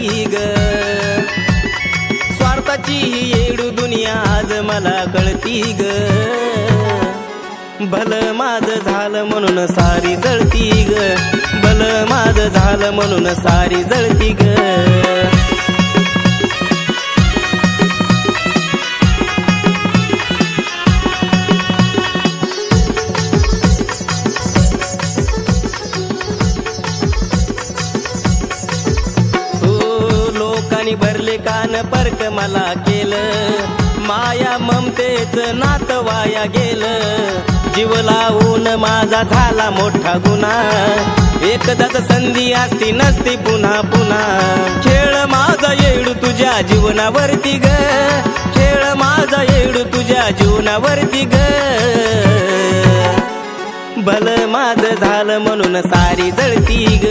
जळती ग स्वार्थाची ही येडू दुनिया आज मला कळती ग भलं माझं झालं म्हणून सारी जळती ग भलं माझं झालं म्हणून सारी जळती ग भरले कान परक मला केलं माया ममतेच नात वाया गेलं जीव लावून माझा झाला मोठा गुन्हा एकदाच संधी असती नसती पुन्हा पुन्हा खेळ माझा येडू तुझ्या जीवनावरती ग खेळ माझा येडू तुझ्या जीवनावरती ग भलं माझं झालं म्हणून सारी जळती ग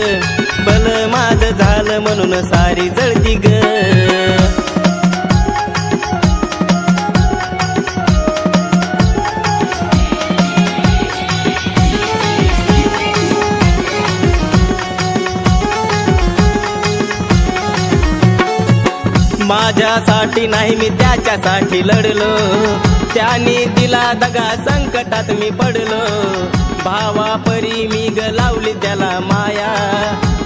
भलं माझं झालं म्हणून सारी जळती ग माझ्यासाठी नाही मी त्याच्यासाठी लढलो त्याने दिला दगा संकटात मी पडलो भावा परी मी ग लावली त्याला माया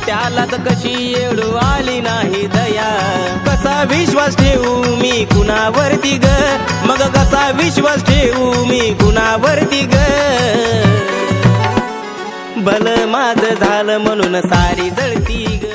त्याला तर कशी येडू आली नाही दया कसा विश्वास ठेवू मी कुणावरती ग मग कसा विश्वास ठेवू मी कुणावरती ग भलं माझं झालं म्हणून सारी जळती ग